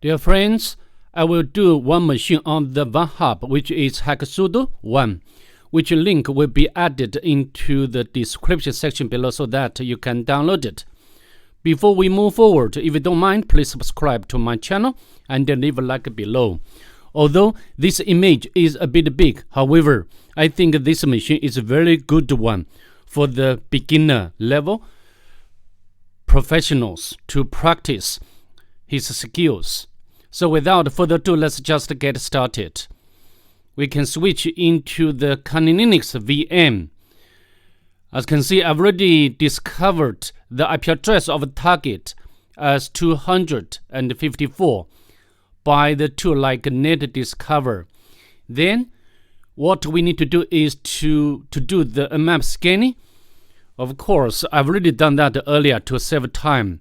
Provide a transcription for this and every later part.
Dear friends, I will do one machine on the Vulnhub, which is Hacksudo 1, which link will be added into the description section below so that you can download it. Before we move forward, if you don't mind, please subscribe to my channel and leave a like below. Although this image is a bit big, however, I think this machine is a very good one for the beginner level professionals to practice his skills. So without further ado, let's just get started. We can switch into the Kali Linux VM. As you can see, I've already discovered the IP address of the target as 254 by the tool like Net Discover. Then what we need to do is to do the map scanning. Of course, I've already done that earlier to save time.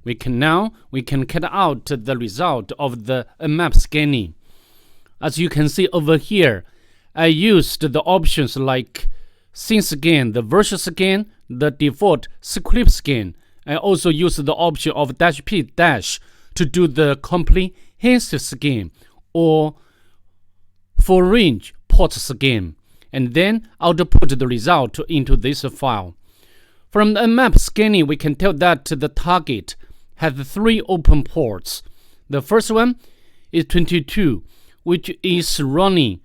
We can cut out the result of the map scanning. As you can see over here, I used the options like scene scan, the version scan, the default script scan. I also used the option of -p- to do the comprehensive scan or full range port scan, and then output the result into this file. From the map scanning, we can tell that the target has 3 open ports. The first one is 22, which is running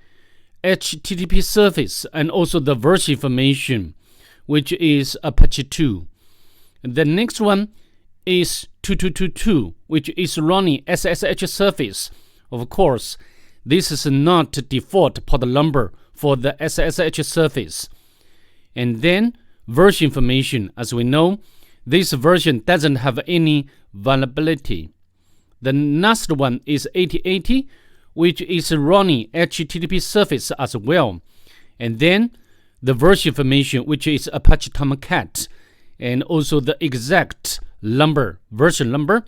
HTTP service and also the version information, which is Apache 2. The next one is 2222, which is running SSH service. Of course, this is not default port number for the SSH service. And then version information, as we know, this version doesn't have any vulnerability. The last one is 8080, which is running HTTP service as well. And then the version information, which is Apache Tomcat, and also the exact number, version number.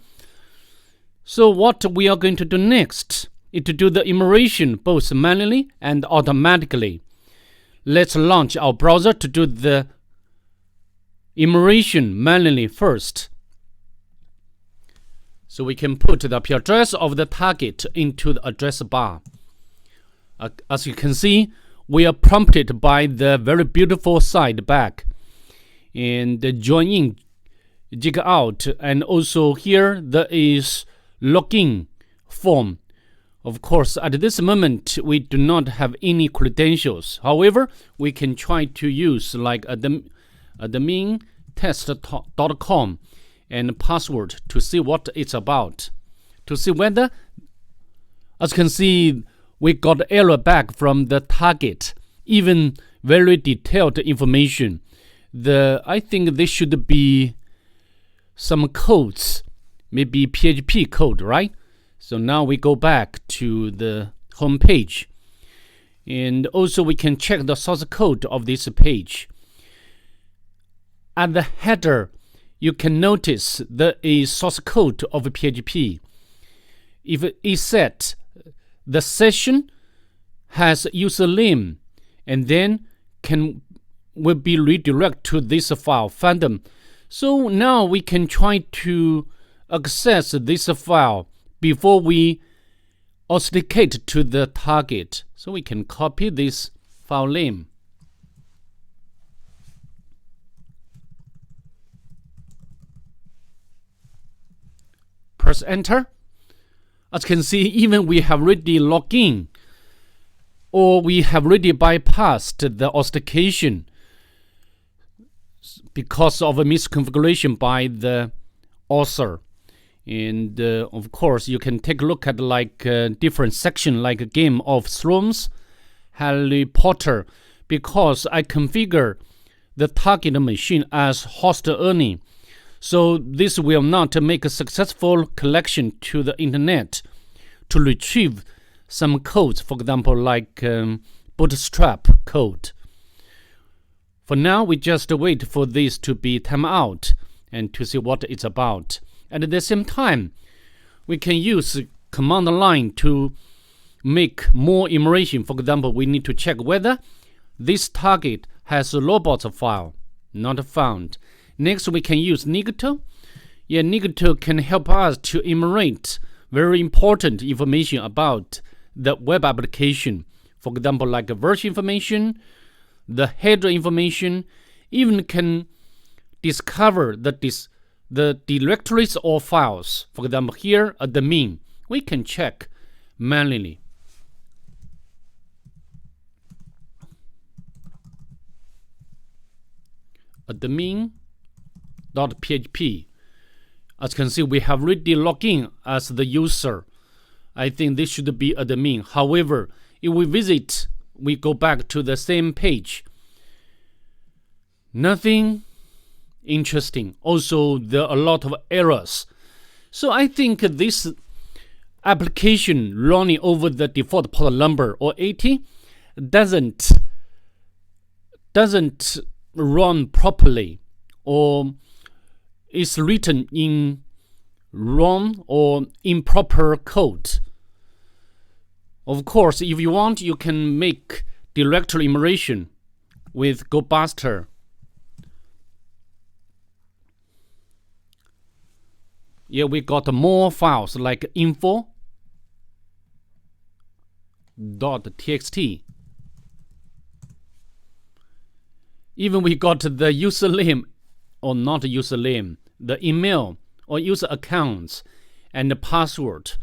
So what we are going to do next is to do the enumeration both manually and automatically. Let's launch our browser to do the enumeration manually first. So we can put the IP address of the target into the address bar. As you can see, we are prompted by the very beautiful side back and the join in, jig out, and also here there is login form. Of course, at this moment we do not have any credentials. However, we can try to use like admin test.com and password to see what it's about, to see whether, as you can see, we got error back from the target, even very detailed information. I think there should be some codes, maybe PHP code, right? So now we go back to the home page, and also we can check the source code of this page. At the header, you can notice there is source code of PHP. If it said the session has username, and then will be redirected to this file fandom. So now we can try to access this file before we authenticate to the target. So we can copy this file name. Press enter. As you can see, even we have already logged in, or we have already bypassed the authentication because of a misconfiguration by the author. And of course, you can take a look at like different section like Game of Thrones, Harry Potter, because I configure the target machine as host only. So this will not make a successful connection to the internet to retrieve some codes, for example, like bootstrap code. For now, we just wait for this to be timed out and to see what it's about. And at the same time, we can use command line to make more enumeration. For example, we need to check whether this target has a robots file. Not found. Next, we can use Nigto. Yeah, Nigto can help us to enumerate very important information about the web application. For example, like version information, the header information, even can discover the directories or files. For example, here admin, we can check manually. Admin.php. As you can see, we have already logged in as the user. I think this should be admin. However, if we go back to the same page. Nothing interesting. Also, there are a lot of errors. So I think this application running over the default port number or 80 doesn't run properly, or is written in wrong or improper code. Of course, if you want, you can make directory enumeration with GoBuster. Yeah, we got more files like info.txt. Even we got the username or not username, the email or user accounts, and the password.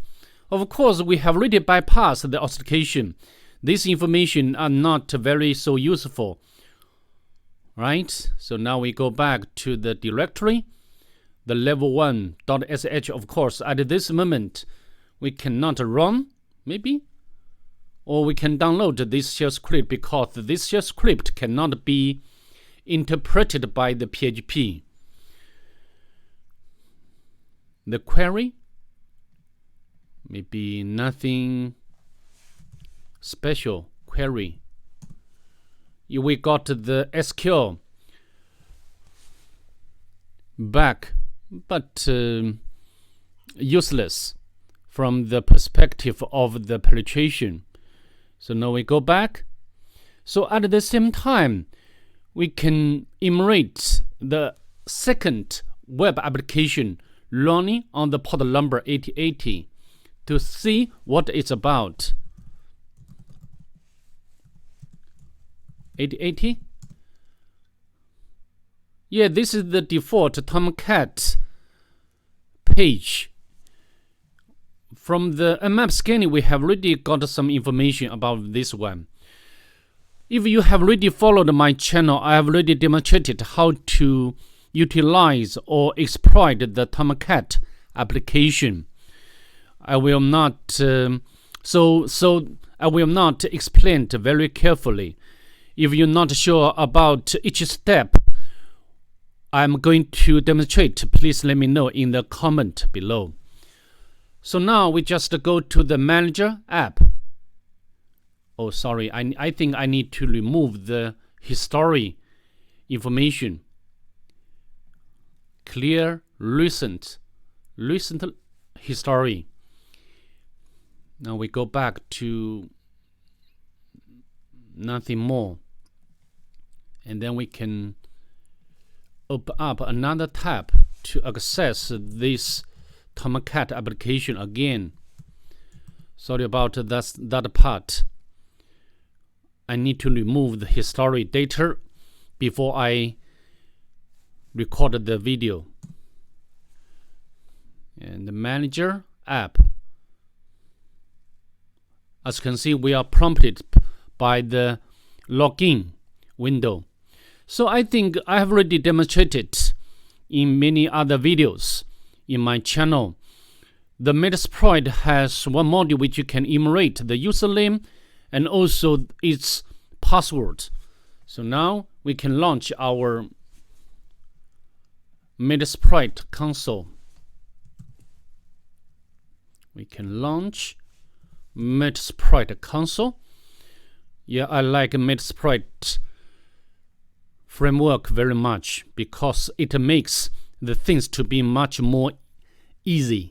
Of course, we have already bypassed the authentication. This information are not very so useful, right? So now we go back to the directory, the level 1.sh. Of course, at this moment, we cannot run, maybe, or we can download this shell script because this shell script cannot be interpreted by the PHP. The query, maybe nothing special query. We got the SQL back, but useless from the perspective of the penetration. So now we go back. So at the same time, we can enumerate the second web application running on the port number 8080 to see what it's about. 8080? Yeah, this is the default Tomcat page. From the map scanning, we have already got some information about this one. If you have already followed my channel, I have already demonstrated how to utilize or exploit the Tomcat application. I will not I will not explain it very carefully. If you're not sure about each step I'm going to demonstrate, please let me know in the comment below. So now we just go to the manager app. Oh, sorry, I think I need to remove the history information. Clear recent history. Now we go back to nothing more, and then we can open up another tab to access this Tomcat application again. Sorry about that part. I need to remove the history data before I record the video. And the manager app. As you can see, we are prompted by the login window. So I think I have already demonstrated in many other videos in my channel. The Metasploit has one module which you can enumerate the username and also its password. So now we can launch our Metasploit console. We can launch Metasploit console. Yeah, I like Metasploit framework very much because it makes the things to be much more easy.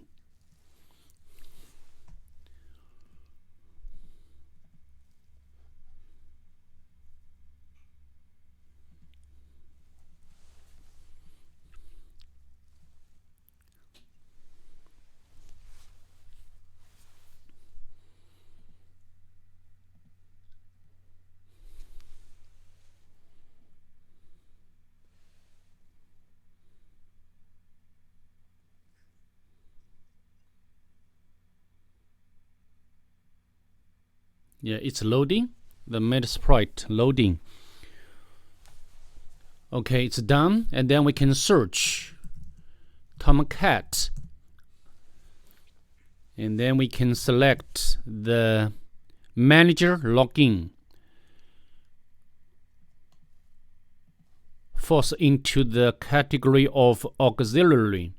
Yeah, it's loading. The Metasploit loading. Okay, it's done. And then we can search Tomcat. And then we can select the manager login. Force into the category of auxiliary.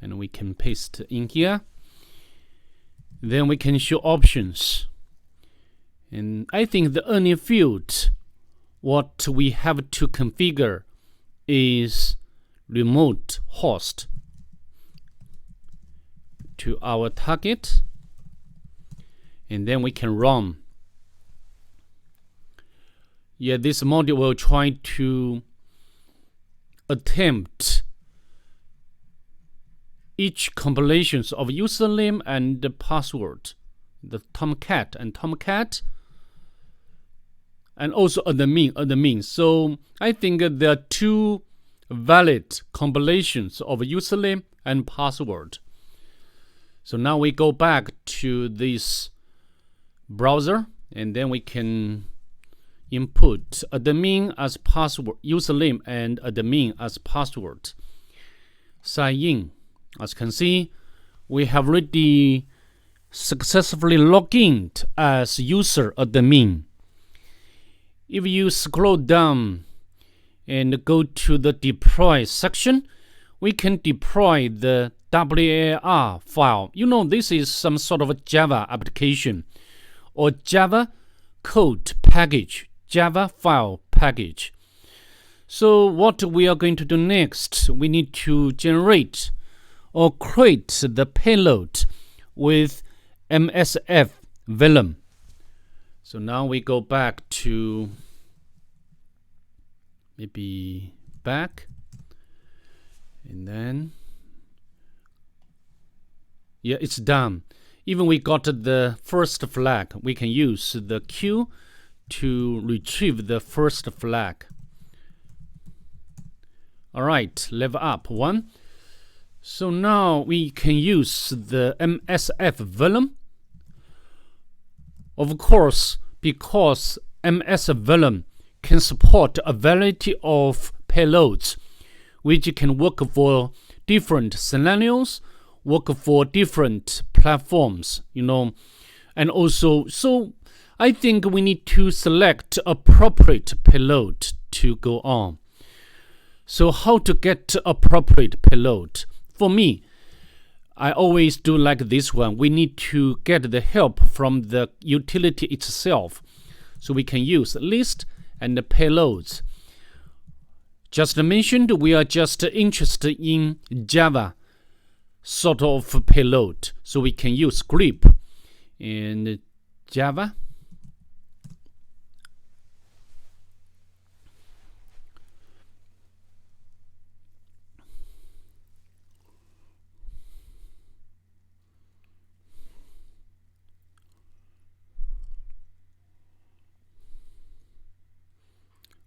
And we can paste in here. Then we can show options. And I think the only field what we have to configure is remote host to our target, and then we can run. Yeah, this module will try to attempt each compilations of username and the password, the Tomcat and also admin. So I think there are two valid compilations of username and password. So now we go back to this browser, and then we can input admin as password, username and admin as password. Sign in. As you can see, we have already successfully logged in as user admin. If you scroll down and go to the deploy section, we can deploy the WAR file. You know, this is some sort of a Java application or Java code package, Java file package. So what we are going to do next, we need to generate or create the payload with MSF Vellum. So now we go back to maybe back, and then yeah, it's done. Even we got the first flag, we can use the Q to retrieve the first flag. All right, level up 1. So now we can use the MSF Vellum. Of course, because MSF Vellum can support a variety of payloads, which can work for different scenarios, work for different platforms, you know, and also, so I think we need to select appropriate payload to go on. So how to get appropriate payload? For me, I always do like this one. We need to get the help from the utility itself. So we can use list and the payloads. Just mentioned, we are just interested in Java sort of payload. So we can use grep in Java.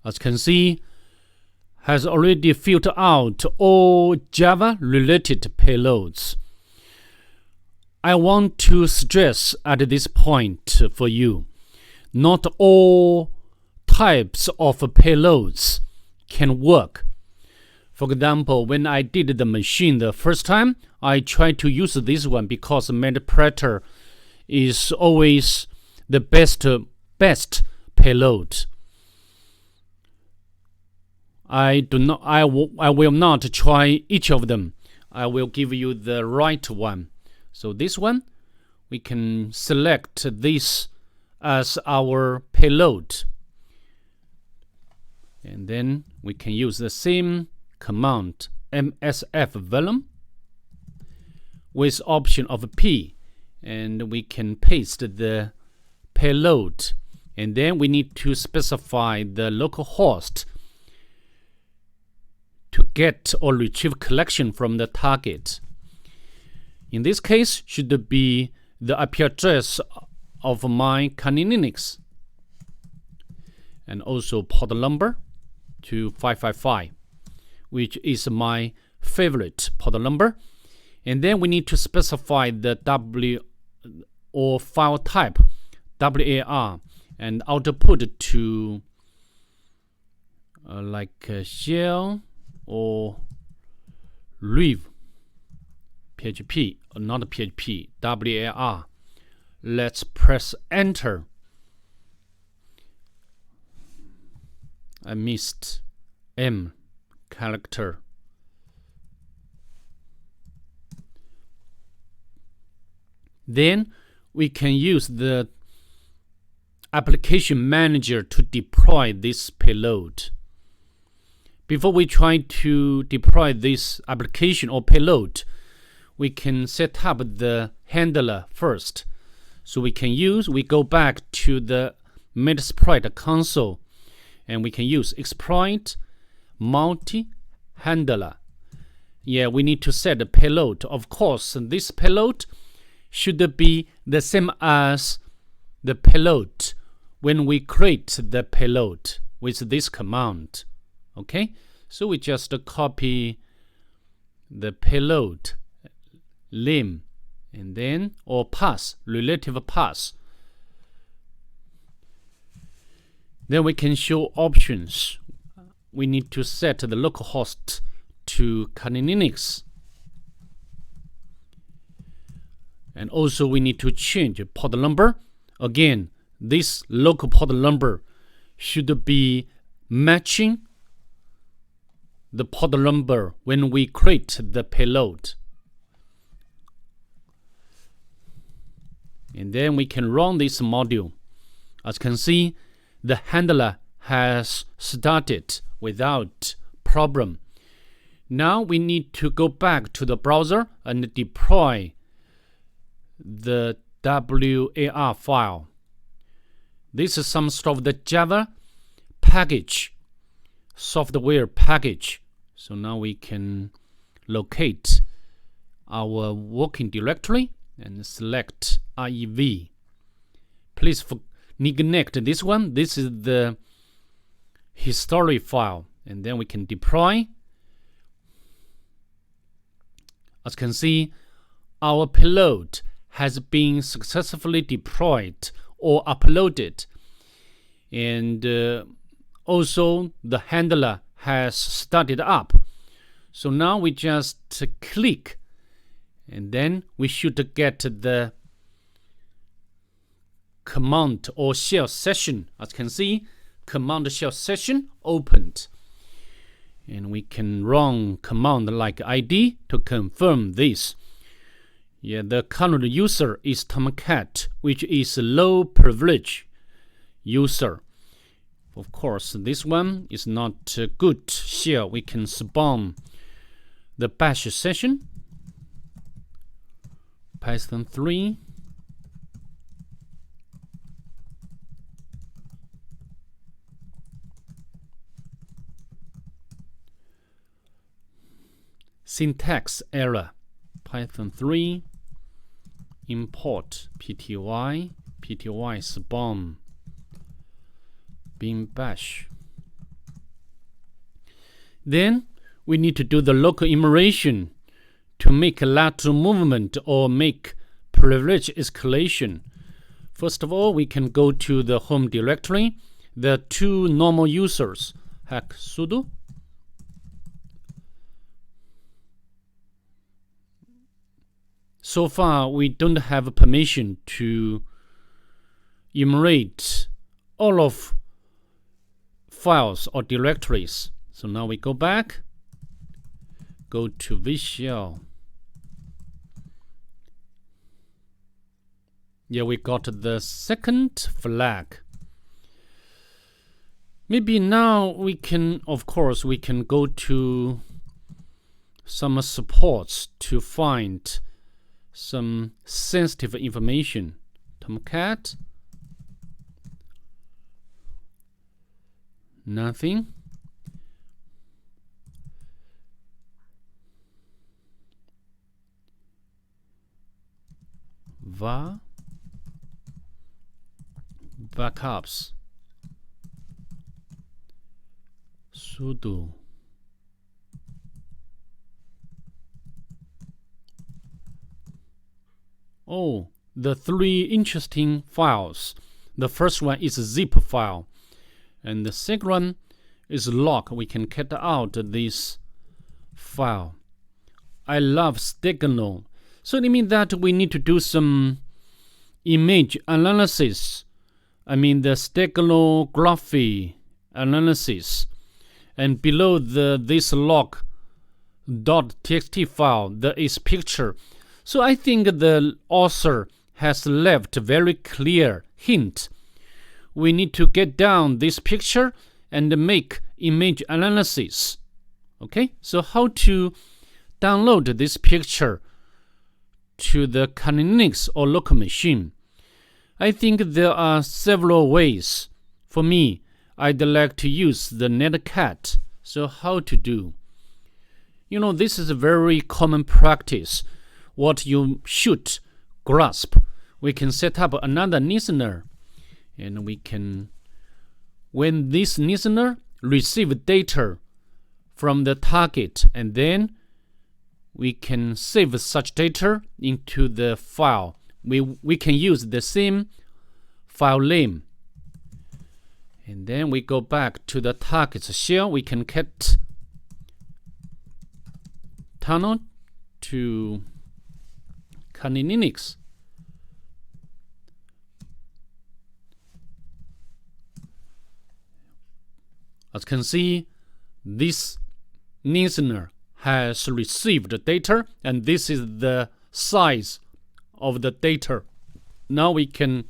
As you can see, has already filtered out all Java-related payloads. I want to stress at this point for you, not all types of payloads can work. For example, when I did the machine the first time, I tried to use this one because Metapletter is always the best payload. I will not try each of them. I will give you the right one. So this one, we can select this as our payload. And then we can use the same command, MSF Vellum, with option of P. And we can paste the payload. And then we need to specify the local host to get or retrieve collection from the target. In this case, should be the IP address of my Kali Linux, and also port number 2555, which is my favorite port number. And then we need to specify the W or file type WAR and output to like shell or rev PHP, not PHP, WAR. Let's press enter. I missed M character. Then we can use the application manager to deploy this payload. Before we try to deploy this application or payload, we can set up the handler first. So we go back to the Metasploit console, and we can use exploit multi-handler. Yeah, we need to set the payload. Of course, this payload should be the same as the payload when we create the payload with this command. Okay, so we just copy the payload lim and then or path, relative path. Then we can show options. We need to set the localhost to Kali Linux. And also we need to change port number. Again, this local port number should be matching the port number when we create the payload. And then we can run this module. As you can see, the handler has started without problem. Now we need to go back to the browser and deploy the WAR file. This is some sort of the Java package, software package. So now we can locate our working directory and select REV. Please neglect this one. This is the history file, and then we can deploy. As you can see, our payload has been successfully deployed or uploaded, and also the handler has started up. So now we just click, and then we should get the command or shell session. As you can see, command shell session opened, and we can run command like ID to confirm this. Yeah, the current user is Tomcat, which is a low privilege user. Of course, this one is not a good shell. We can spawn the bash session, Python 3. Syntax error, Python 3, import pty spawn bin bash. Then we need to do the local enumeration to make a lateral movement or make privilege escalation. First of all, we can go to the home directory. There are two normal users, Hacksudo. So far, we don't have permission to enumerate all of files or directories. So now we go back, go to vshell. Yeah, we got the second flag. Maybe now we can, of course, we can go to some supports to find some sensitive information. Tomcat, nothing. var backups sudo the three interesting files The first one is a zip file, and the second one is log. We can cut out this file. I love Steganol. So it means that we need to do some image analysis. I mean the steganography analysis. And below this log.txt file, there is picture. So I think the author has left very clear hint. We need to get down this picture and make image analysis. Okay, so how to download this picture to the Kali Linux or local machine? I think there are several ways. For me, I'd like to use the netcat. So how to do? This is a very common practice. What you should grasp. We can set up another listener, and we can, when this listener receives data from the target, and then we can save such data into the file. We can use the same file name. And then we go back to the target's shell. We can cat tunnel to Kali Linux. As you can see, this listener has received data, and this is the size of the data. Now we can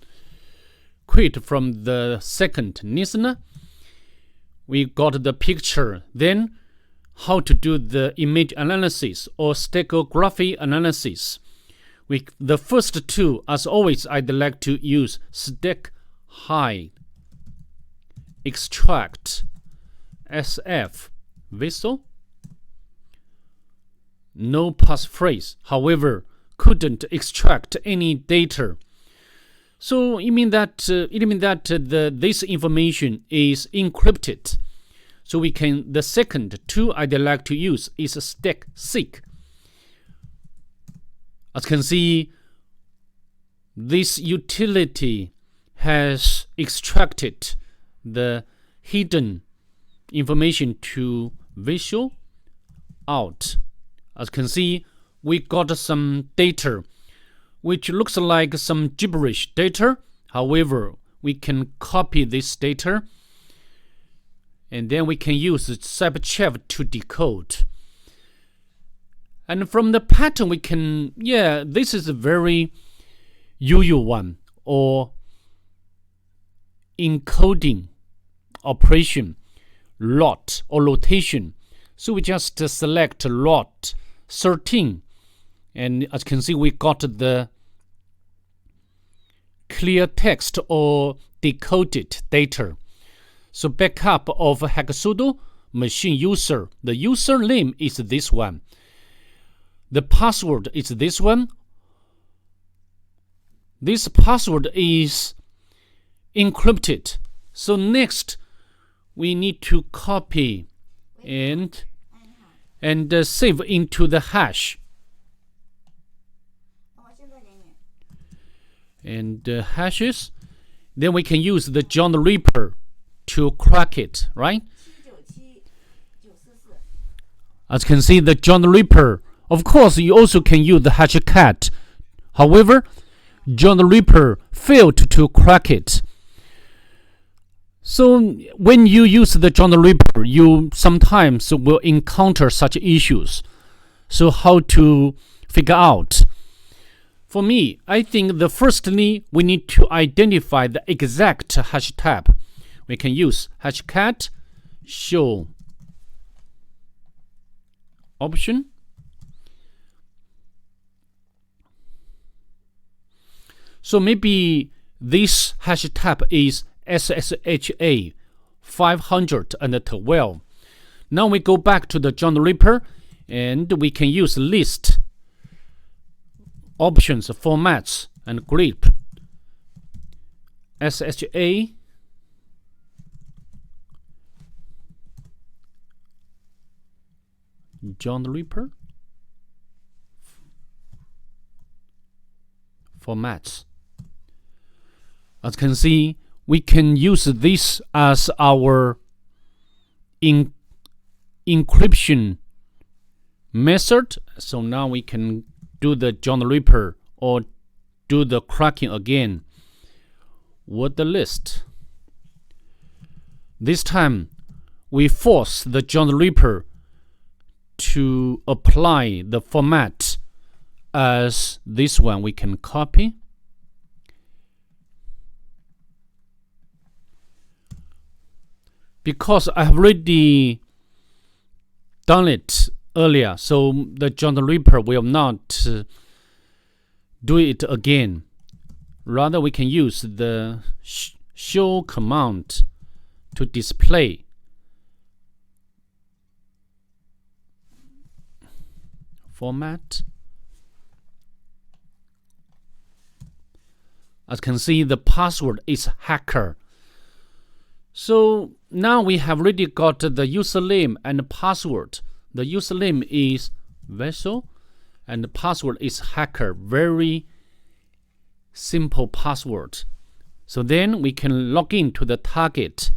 quit from the second listener. We got the picture. Then how to do the image analysis or steganography analysis. The first two, as always, I'd like to use stack hide, extract, SF, whistle, no passphrase. However, couldn't extract any data. So it means that this information is encrypted. So we can, the second tool I'd like to use is stack seek. As you can see, this utility has extracted the hidden information to visual out. As you can see, we got some data which looks like some gibberish data. However, we can copy this data, and then we can use Cyberchef to decode. And from the pattern, we can, this is a very usual one, or encoding operation, lot or rotation. So we just select lot 13. And as you can see, we got the clear text or decoded data. So backup of Hacksudo machine user. The username is this one. The password is this one. This password is encrypted. So next, we need to copy and save into the hash. And hashes. Then we can use the John the Ripper to crack it, right? As you can see, the John the Ripper. Of course, you also can use the Hashcat. However, John the Ripper failed to crack it. So when you use the John the Ripper, you sometimes will encounter such issues. So how to figure out? For me, I think firstly, we need to identify the exact hash tab. We can use hashcat show option. So maybe this hash tab is SSHA 512. Now we go back to the John the Ripper, and we can use list options, formats, and grep. SSHA John the Ripper formats. As you can see, we can use this as our encryption method. So now we can do the John the Ripper or do the cracking again. Word list. This time we force the John the Ripper to apply the format as this one. We can copy. Because I have already done it earlier, so the John the Ripper will not do it again. Rather, we can use the show command to display. Format. As you can see, the password is hacker. So now we have already got the username and the password. The username is vessel and the password is hacker. Very simple password. So then we can log into the target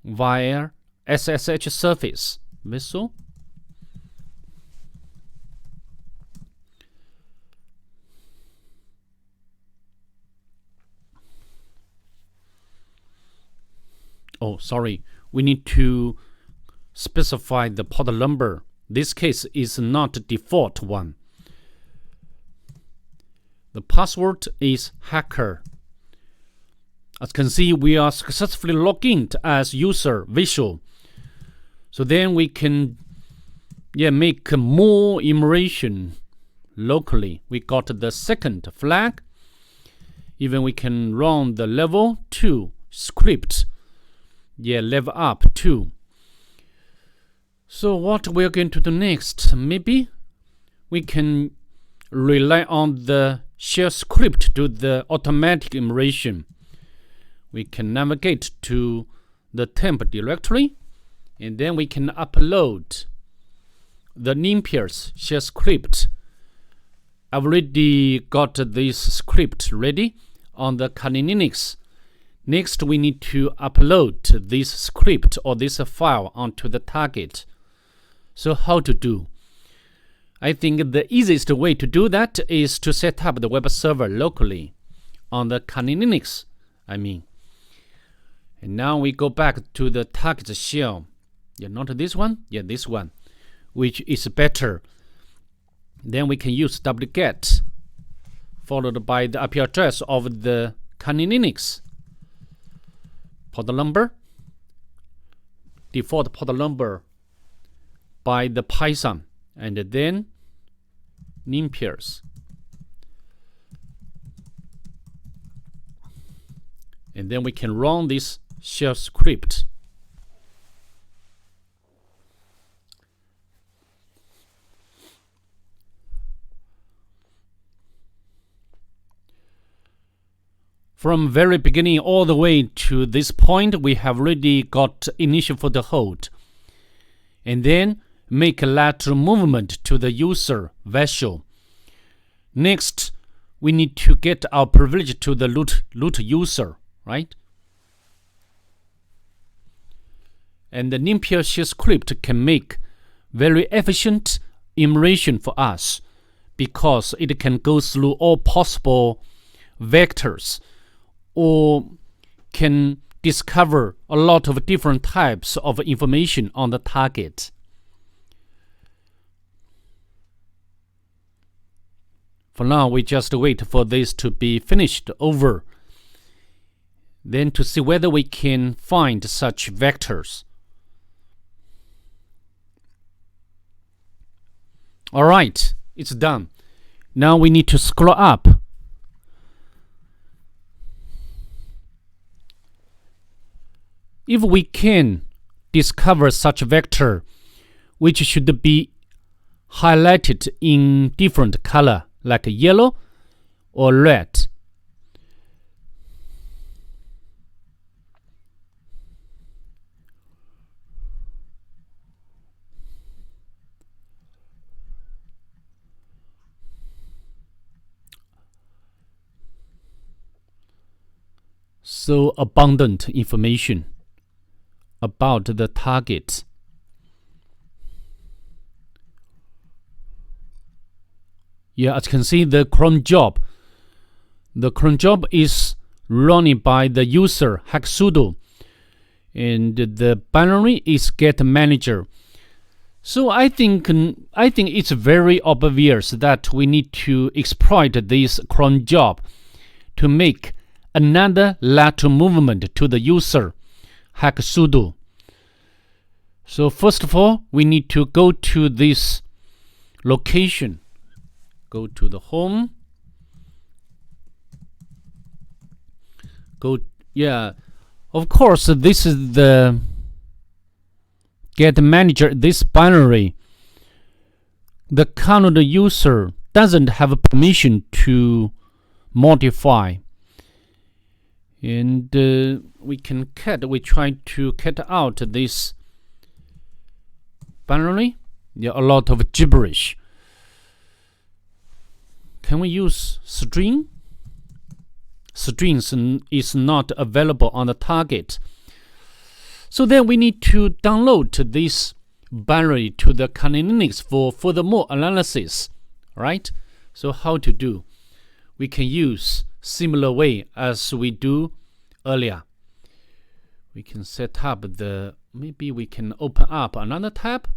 via SSH service. Vessel. Oh, sorry. We need to specify the port number. This case is not the default one. The password is hacker. As you can see, we are successfully logged in as user visual. So then we can make more immersion locally. We got the second flag. Even we can run the level 2 script. Level up 2. So what we're going to do next? Maybe we can rely on the shell script to do the automatic immersion. We can navigate to the temp directory, and then we can upload the Nimpiers shell script. I've already got this script ready on the Kali Linux. Next, we need to upload this script or this file onto the target. So how to do? I think the easiest way to do that is to set up the web server locally on the Kali Linux, And now we go back to the target shell. Not this one. This one, which is better. Then we can use wget followed by the IP address of the Kali Linux. Port number, default port number by the Python, and then Nimpiers. And then we can run this shell script. From very beginning all the way to this point, we have already got initial foothold. And then make a lateral movement to the user vessel. Next, we need to get our privilege to the root user, right? And the Nimpier shell script can make very efficient immersion for us because it can go through all possible vectors, or can discover a lot of different types of information on the target. For now, we just wait for this to be finished over, then to see whether we can find such vectors. Alright, it's done. Now we need to scroll up. If we can discover such vector, which should be highlighted in different color, like yellow or red. so abundant information about the target. Yeah, as you can see, the cron job. The cron job is running by the user Hacksudo, and the binary is get manager. So I think it's very obvious that we need to exploit this cron job to make another lateral movement to the user Hacksudo. So first of all, we need to go to this location. Go to the home. Of course, this is the get manager, this binary. The current user doesn't have permission to modify. And we try to cut out this binary. A lot of gibberish. Can we use string? Strings is not available on the target. So then we need to download this binary to the Kali Linux for furthermore analysis, right? So how to do? We can use similar way as we do earlier. We can set up maybe we can open up another tab.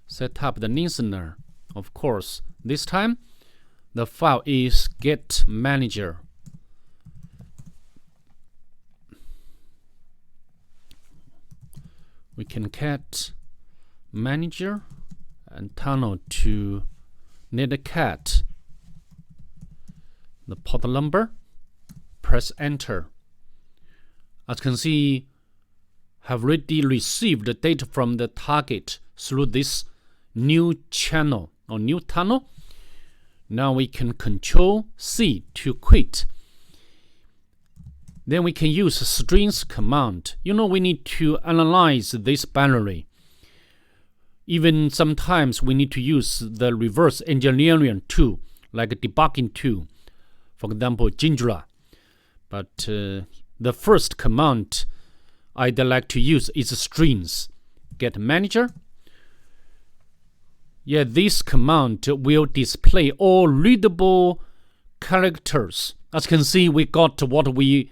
Set up the listener. Of course, this time the file is get manager. We can cat manager and tunnel to netcat. The port number, press enter. As you can see, have already received the data from the target through this new channel or new tunnel. Now we can Control C to quit. Then we can use strings command. We need to analyze this binary. Even sometimes we need to use the reverse engineering tool, like a debugging tool, for example, Jindra. But the first command I'd like to use is strings. Get manager. This command will display all readable characters. As you can see, we got what we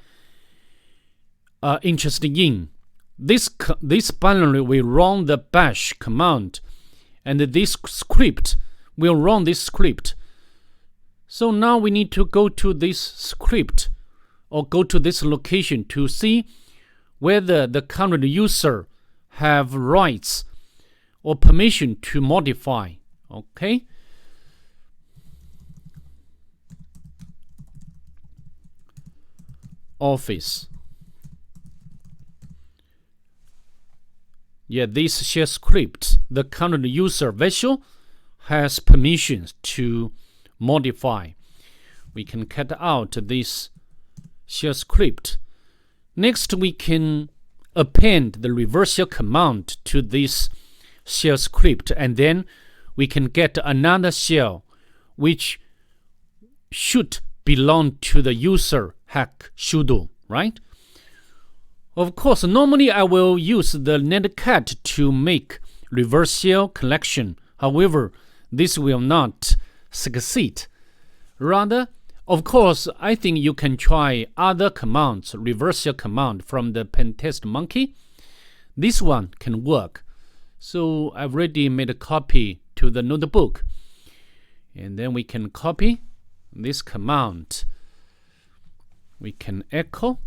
are interested in. This binary will run the bash command, and this script will run this script. So now we need to go to this script or go to this location to see whether the current user have rights or permission to modify. Okay. Office. This shell script, the current user visual has permissions to modify. We can cut out this shell script. Next, we can append the reverse shell command to this shell script, and then we can get another shell which should belong to the user Hacksudo, right? Of course, normally I will use the netcat to make reverse shell collection. However, this will not succeed. Rather, of course, I think you can try other commands, reverse shell command from the Pentest monkey. This one can work. So I've already made a copy to the notebook. And then we can copy this command. We can echo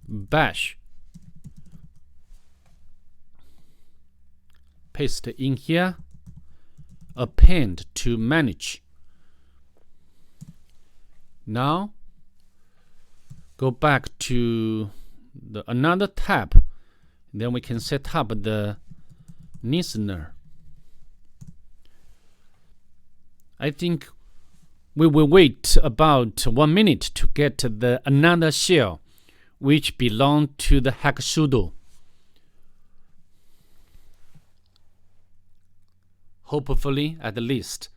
bash. Paste in here. Append to manage. Now go back to another tab. Then we can set up the listener. I think we will wait about 1 minute to get another shell which belong to the Hacksudo. Hopefully, at least.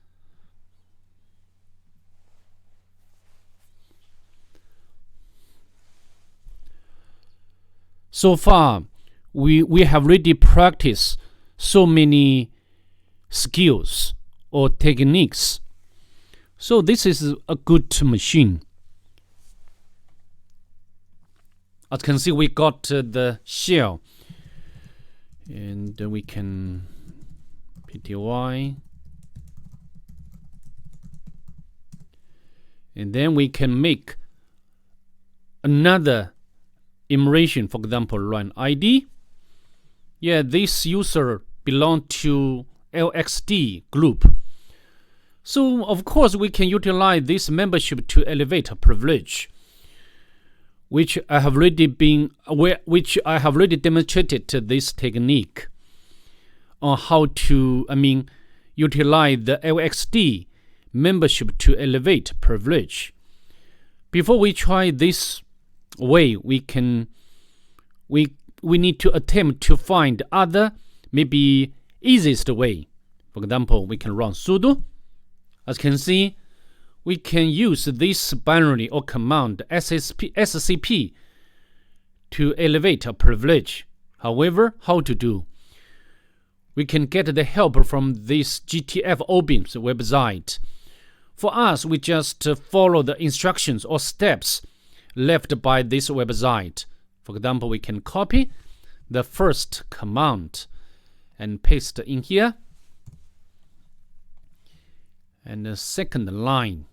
So far, we have already practiced so many skills or techniques. So this is a good machine. As you can see, we got the shell, and we can pty, and then we can make another enumeration. For example, run ID. Yeah, this user belong to LXD group. So of course we can utilize this membership to elevate a privilege, which I have already demonstrated this technique on how to utilize the LXD membership to elevate privilege. Before we try this way, we need to attempt to find other, maybe easiest way. For example, we can run sudo. As you can see, we can use this binary or command SCP to elevate a privilege. However, how to do? We can get the help from this GTF OBIM's website. For us, we just follow the instructions or steps left by this website. For example, we can copy the first command and paste in here, and the second line.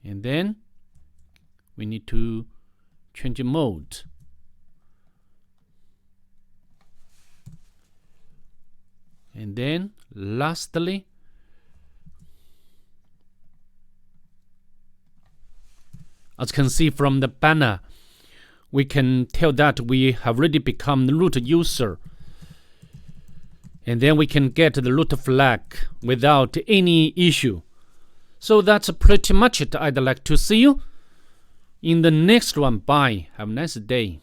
And then we need to change mode. And then lastly, as you can see from the banner, we can tell that we have already become the root user. And then we can get the root flag without any issue. So that's pretty much it. I'd like to see you in the next one. Bye. Have a nice day.